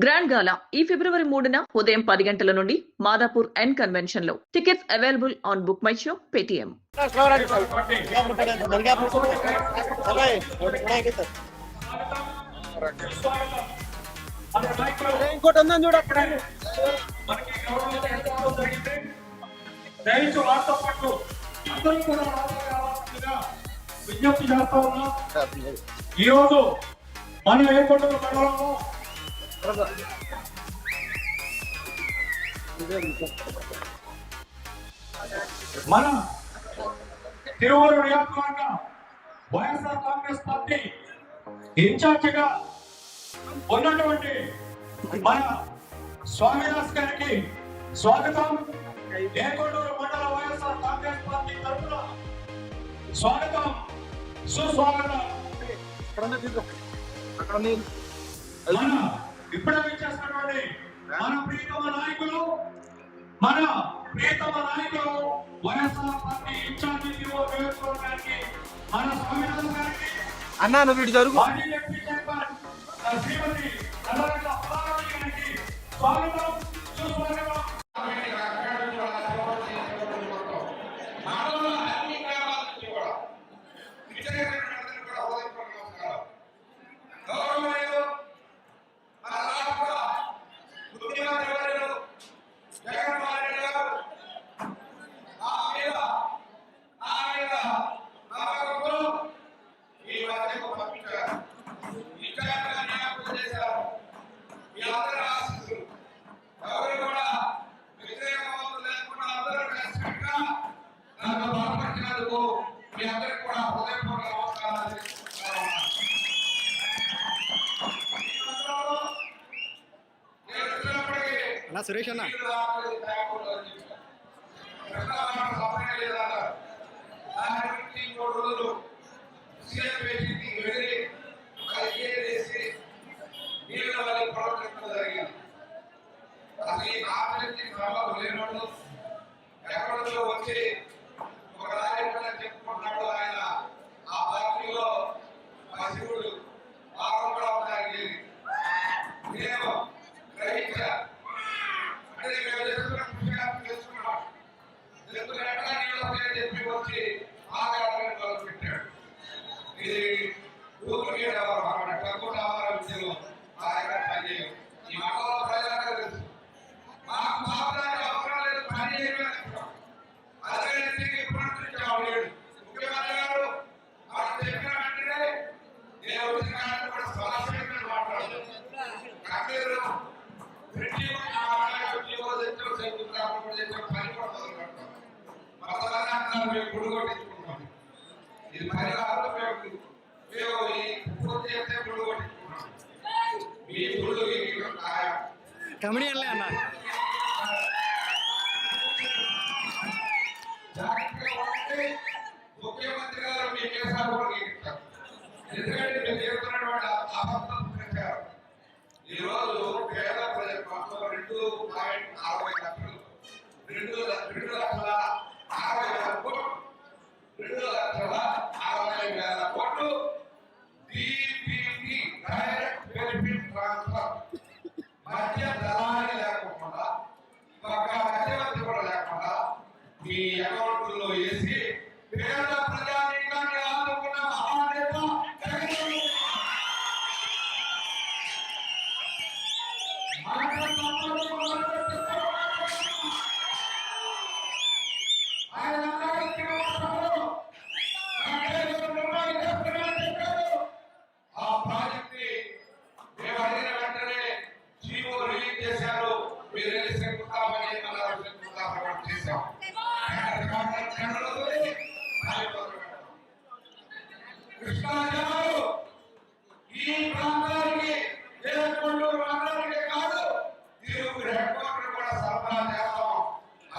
Grand గాలా ఈ ఫిబ్రవరి 3న ఉదయం 10 గంటల నుండి మాదాపూర్ అండ్ కన్వెన్షన్ లో. Tickets available on book my show Paytm. విజ్ఞప్తి చేస్తా ఉన్నా. ఈరోజు మన ఏర్పడిన మండలంలో మన తిరువూరు నియోజకవర్గ వైఎస్ఆర్ కాంగ్రెస్ పార్టీ ఇన్ఛార్జిగా ఉన్నటువంటి మన స్వామిదాస్ గారికి స్వాగతం. ఏకొండూరు మండల వైఎస్ఆర్ కాంగ్రెస్ పార్టీ తరఫున స్వాగతం, సుస్వాగతం. ఇప్పుడే చేస్తున్నటువంటి మన ప్రియతమ నాయకులు వైఎస్ఆర్ పార్టీ ఇన్ఛార్జి నియోజకవర్గానికి మన స్వామినాథన్ గారికి అన్నా నువ్వు ఇటు జరుగు. శ్రీమతి గారికి స్వాగతం, సుస్వాగతం. అన్నా సురేష్ అన్న వచ్చి ఒక రాజకీయ చెప్పుకుంటున్నాడు. ఆయన ఆ పార్టీలో శివుడు కూడా ఉన్నాయి. నేను గ్రహించా అంటే మేము చేసుకున్నాం చెప్పి వచ్చి ఆదాయాన్ని మొదలుపెట్టాడు. ఇది ఊరికి డబ్బు రావాల విషయంలో ఆయన పనిచేయం. ఈ మండల ప్రజలందరూ తెలుసు. మాకు మాట్లాడే అవసరం లేదు, పని చేయడం. అదే ఇప్పుడు ముఖ్యమంత్రి గారు వాళ్ళు చెప్పిన వెంటనే నేను వచ్చిన కూడా స్వరాష్ట్రంగా మాట్లాడదు. గుడి కొట్టించుకుంటాం. ఇది పరిహారం పూర్తి చేస్తే గుడి కొట్టించుకుంటాం. మీ గుళ్ళు కమిటీ అన్న ముఖ్యమంత్రి గారు మీ కేసాలు కూడా ఎందుకంటే మీరు చేస్తున్నటువంటి అబద్ధం ప్రచారం. ఈ రోజు పేద ప్రజల కోసం 2.60 లక్షలు 2,60,60,000 కోట్లు 2,60,60,000 కోట్లు DBT డైరెక్ట్ బెనిఫిట్ ట్రాన్స్ఫర్ మధ్య దళారీ లేకుండా ఒక మధ్యవర్తి కూడా లేకుండా మీ అకౌంట్లో వేసి పేద ప్రజానీకాన్ని ఆదుకున్న మహానేత ఆ ప్రాజెక్ట్ మేము అడిగిన వెంటనే జీవో రిలీజ్ చేశారు. మీరు శంకుస్థాపన చేశాం. కృష్ణా జలాలు ఈ ప్రాంతానికి ఏకొండూరు మండలానికే కాదు తిరుగు హెడ్ క్వార్టర్ కూడా సరఫరా చేస్తాం.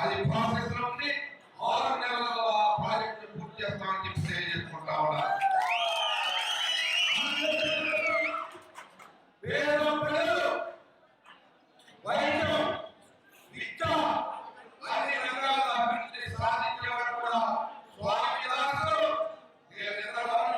అది ప్రాసెస్ లో ఉంది. 6 నెలల్లో ఆ ప్రాజెక్టు పూర్తి చేస్తామని చెప్పి తెలియజేసుకుంటా ఉన్నారు. పేద ప్రజలు వైద్యం విద్య అన్ని రంగాల అభివృద్ధి సాధించే వరకు కూడా స్వామి దాసులు నిద్రవారు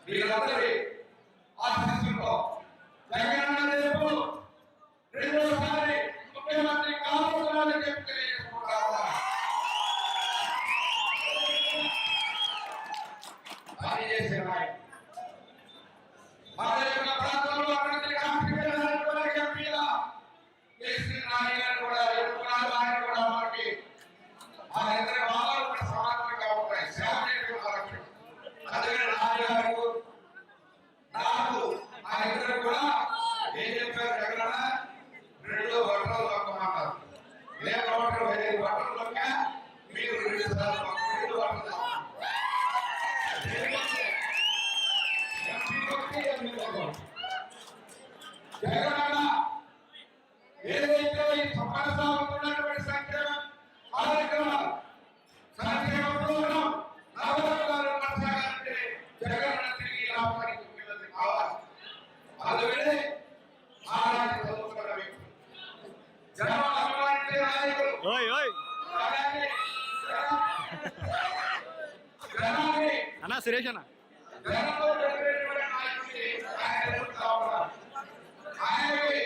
మీరందరి ఆశీస్సులతో జగనన్న రేపు రెండోసారి ముఖ్యమంత్రి కావాలని చెప్పి తెలియజేసుకుంటారు. పని చేసే నాయకుడు మన యొక్క ప్రాంతంలో అభివృద్ధి కాంక్షించినటువంటి ఎంపీల కేసీ నాని గారు కూడా ఎన్నుకున్నారు. ఆయన కూడా మనకి ఆ ఇద్దరి భావాలు కూడా సమానంగా ఉంటాయి. శారీరక ఆరోగ్యం అందుకని నాని గారు నాకు ఆ ఇద్దరు కూడా ఏం చెప్పారు జగనన్న రెండు బట్టలు తొక్కమన్నారు. లేదు ఒకటి 5 బట్టలు తొక్క మీరు 2 సార్లు 2 బట్టలు జగనన్న ఏదైతే ఈ కొనసాగుతున్నటువంటి సంక్షేమ కార్యక్రమాలు సంక్షేమ ప్రోగ్రాం నవరత్నాలు కొనసాగాలంటే జగనన్న తిరిగి రావడానికి ముఖ్యమంత్రి కావాలి. అందుకనే ఆనాటి చదువుకున్న వ్యక్తులు జనం అభిమానించే నాయకులు అలాగే జనాన్ని అన్నా సురేష్ అన్న జనంలో పెట్టినటువంటి నాయకుడిని ఆయన ఎదుర్కొంటా ఉన్నారు. ఆయనకి